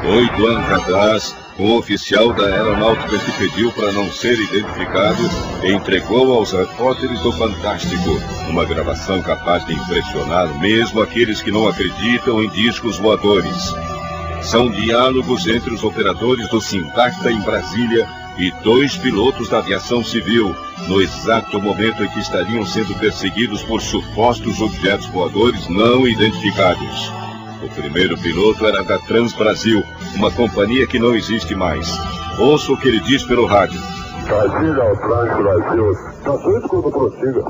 8 anos atrás, um oficial da aeronáutica que pediu para não ser identificado entregou aos repórteres do Fantástico uma gravação capaz de impressionar mesmo aqueles que não acreditam em discos voadores. São diálogos entre os operadores do Sintacta em Brasília e 2 pilotos da aviação civil, no exato momento em que estariam sendo perseguidos por supostos objetos voadores não identificados. O primeiro piloto era da Transbrasil, uma companhia que não existe mais. Ouça o que ele diz pelo rádio. Brasília ao Transbrasil. Está doido quando prossiga.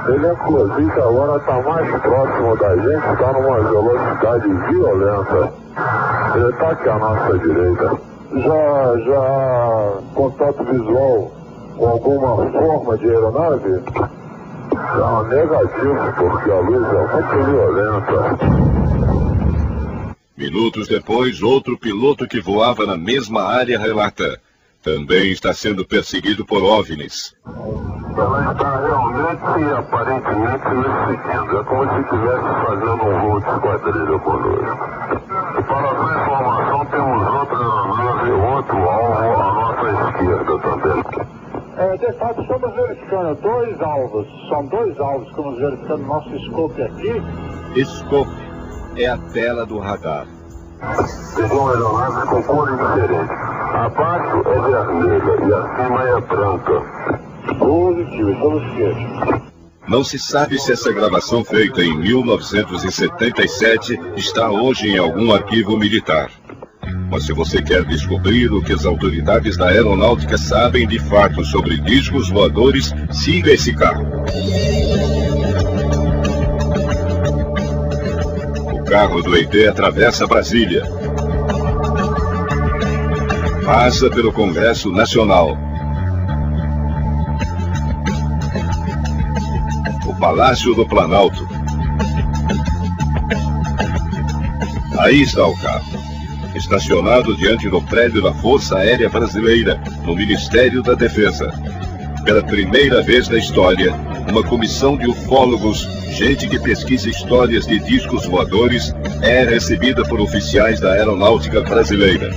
Ele, inclusive, agora está mais próximo da gente, está numa velocidade violenta. Ele está aqui à nossa direita. Já contato visual com alguma forma de aeronave? Não, negativo, porque a luz é muito violenta. Minutos depois, outro piloto que voava na mesma área relata: também está sendo perseguido por OVNIs. Ela está realmente e aparentemente nos seguindo. É como se estivesse fazendo um voo de esquadrilha conosco. Para a sua informação, temos outra nave, outro alvo à nossa esquerda também. De fato, estamos verificando 2 alvos. São 2 alvos que estamos verificando no nosso scope aqui. Scope é a tela do radar. Pegou uma aeronave com cor diferente. Abaixo é vermelha e acima é branca. Positivo, estamos quietos. Não se sabe se essa gravação feita em 1977 está hoje em algum arquivo militar. Mas se você quer descobrir o que as autoridades da aeronáutica sabem de fato sobre discos voadores, siga esse carro. O carro do ET atravessa Brasília. Passa pelo Congresso Nacional. O Palácio do Planalto. Aí está o carro, estacionado diante do prédio da Força Aérea Brasileira, no Ministério da Defesa. Pela primeira vez na história, uma comissão de ufólogos, gente que pesquisa histórias de discos voadores, é recebida por oficiais da aeronáutica brasileira.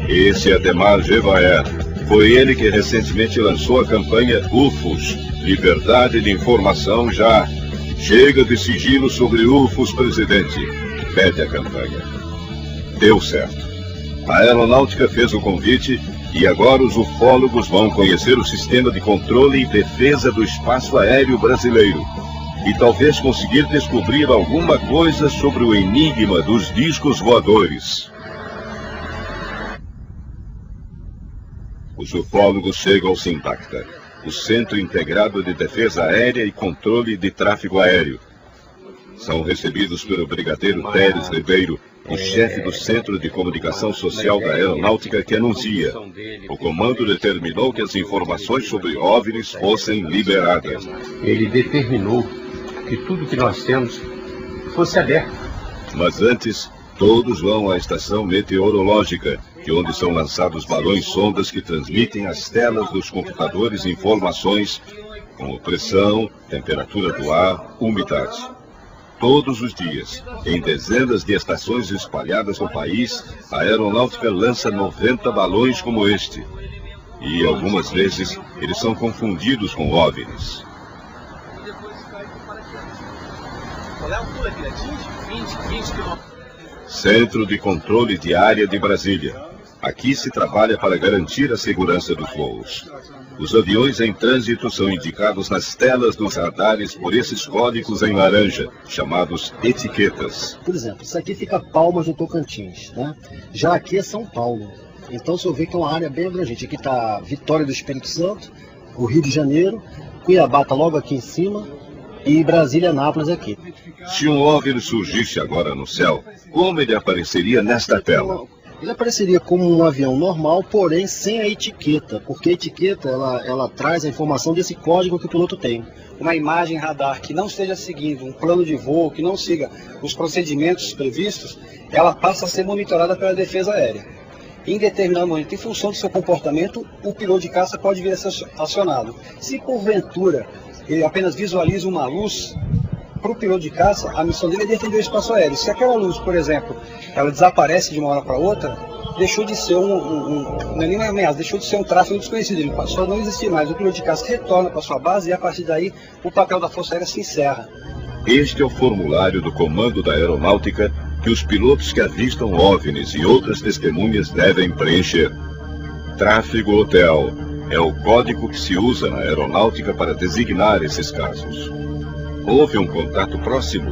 Esse é Ademar Gevaert. Foi ele que recentemente lançou a campanha UFOS, Liberdade de Informação Já. Chega de sigilo sobre UFOS, presidente. Pede a campanha. Deu certo. A aeronáutica fez o convite e agora os ufólogos vão conhecer o sistema de controle e defesa do espaço aéreo brasileiro. E talvez conseguir descobrir alguma coisa sobre o enigma dos discos voadores. Os ufólogos chegam ao Sintacta, o Centro Integrado de Defesa Aérea e Controle de Tráfego Aéreo. São recebidos pelo brigadeiro Teres Ribeiro, o chefe do Centro de Comunicação Social da Aeronáutica, que anuncia: o comando determinou que as informações sobre OVNIs fossem liberadas. Ele determinou que tudo que nós temos fosse aberto. Mas antes, todos vão à estação meteorológica, de onde são lançados balões-sondas que transmitem às telas dos computadores informações como pressão, temperatura do ar, umidade. Todos os dias, em dezenas de estações espalhadas no país, a aeronáutica lança 90 balões como este. E algumas vezes eles são confundidos com OVNIs. Centro de Controle de Área de Brasília. Aqui se trabalha para garantir a segurança dos voos. Os aviões em trânsito são indicados nas telas dos radares por esses códigos em laranja, chamados etiquetas. Por exemplo, isso aqui fica Palmas do Tocantins, né? Já aqui é São Paulo. Então você vê que é uma área bem abrangente. Aqui está Vitória do Espírito Santo, o Rio de Janeiro, Cuiabá está logo aqui em cima e Brasília, Anápolis aqui. Se um OVNI surgisse agora no céu, como ele apareceria nesta tela? Ele apareceria como um avião normal, porém sem a etiqueta, porque a etiqueta ela traz a informação desse código que o piloto tem. Uma imagem radar que não esteja seguindo um plano de voo, que não siga os procedimentos previstos, ela passa a ser monitorada pela defesa aérea. Em determinado momento, em função do seu comportamento, o piloto de caça pode vir a ser acionado. Se porventura ele apenas visualiza uma luz, para o piloto de caça, a missão dele é defender o espaço aéreo. Se aquela luz, por exemplo, ela desaparece de uma hora para outra, deixou de ser não é nem uma ameaça, deixou de ser um tráfego desconhecido, ele passou a não existir mais. O piloto de caça retorna para sua base e a partir daí o papel da Força Aérea se encerra. Este é o formulário do Comando da Aeronáutica que os pilotos que avistam OVNIs e outras testemunhas devem preencher. Tráfego hotel é o código que se usa na aeronáutica para designar esses casos. Houve um contato próximo?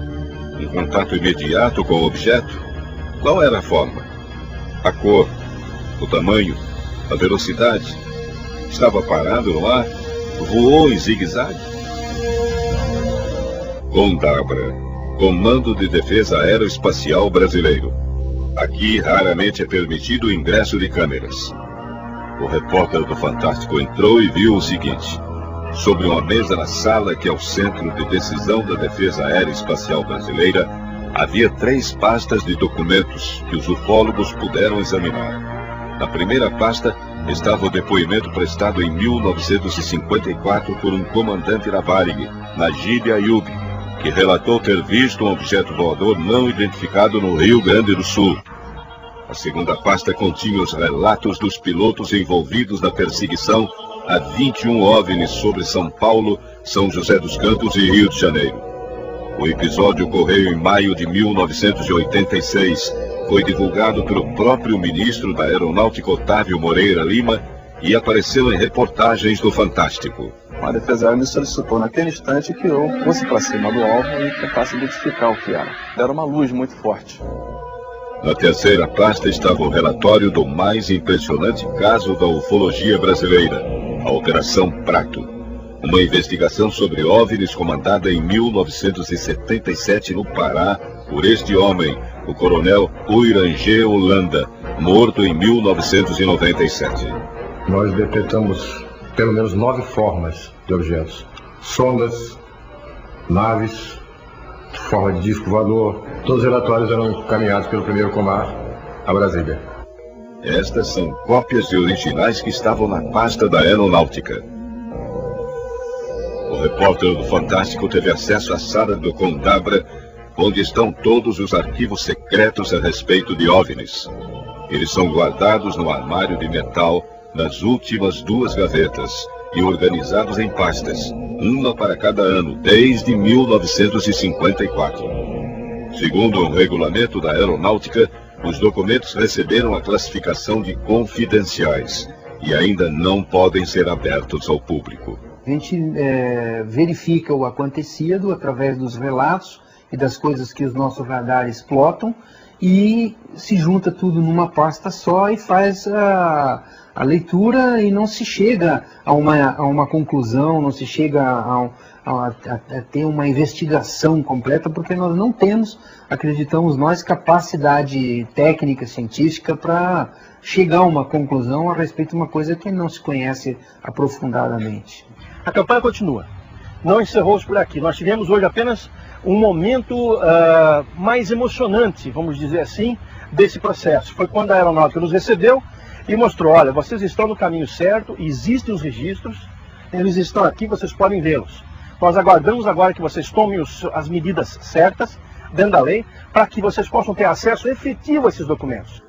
Um contato imediato com o objeto? Qual era a forma? A cor? O tamanho? A velocidade? Estava parado no ar? Voou em zigue-zague? CONDABRA, Comando de Defesa Aeroespacial Brasileiro. Aqui raramente é permitido o ingresso de câmeras. O repórter do Fantástico entrou e viu o seguinte. Sobre uma mesa na sala que é o centro de decisão da Defesa Aeroespacial Brasileira, havia 3 pastas de documentos que os ufólogos puderam examinar. Na primeira pasta estava o depoimento prestado em 1954 por um comandante da Varig, Najib Ayub, que relatou ter visto um objeto voador não identificado no Rio Grande do Sul. A segunda pasta continha os relatos dos pilotos envolvidos na perseguição a 21 OVNIs sobre São Paulo, São José dos Campos e Rio de Janeiro. O episódio ocorreu em maio de 1986, foi divulgado pelo próprio ministro da Aeronáutica Otávio Moreira Lima e apareceu em reportagens do Fantástico. A Defesa Aérea me solicitou naquele instante que eu fosse para cima do alvo e tentasse identificar o que era. Era uma luz muito forte. Na terceira pasta estava o relatório do mais impressionante caso da ufologia brasileira, a Operação Prato. Uma investigação sobre OVNIs comandada em 1977 no Pará por este homem, o coronel Uirangê Holanda, morto em 1997. Nós detectamos pelo menos 9 formas de objetos. Sondas, naves, forma de disco voador. Todos os relatórios eram encaminhados pelo primeiro comando a Brasília. Estas são cópias de originais que estavam na pasta da Aeronáutica. O repórter do Fantástico teve acesso à sala do CONDABRA, onde estão todos os arquivos secretos a respeito de OVNIs. Eles são guardados no armário de metal, nas últimas 2 gavetas, e organizados em pastas, uma para cada ano, desde 1954. Segundo o regulamento da Aeronáutica, os documentos receberam a classificação de confidenciais e ainda não podem ser abertos ao público. A gente verifica o acontecido através dos relatos e das coisas que os nossos radares plotam e se junta tudo numa pasta só e faz a leitura e não se chega a uma conclusão, não se chega a ter uma investigação completa, porque nós não temos, acreditamos nós, capacidade técnica, científica para chegar a uma conclusão a respeito de uma coisa que não se conhece aprofundadamente. A campanha continua. Não encerrou-se por aqui. Nós tivemos hoje apenas um momento mais emocionante, vamos dizer assim, desse processo. Foi quando a Aeronáutica nos recebeu e mostrou, olha, vocês estão no caminho certo, existem os registros, eles estão aqui, vocês podem vê-los. Nós aguardamos agora que vocês tomem as medidas certas, dentro da lei, para que vocês possam ter acesso efetivo a esses documentos.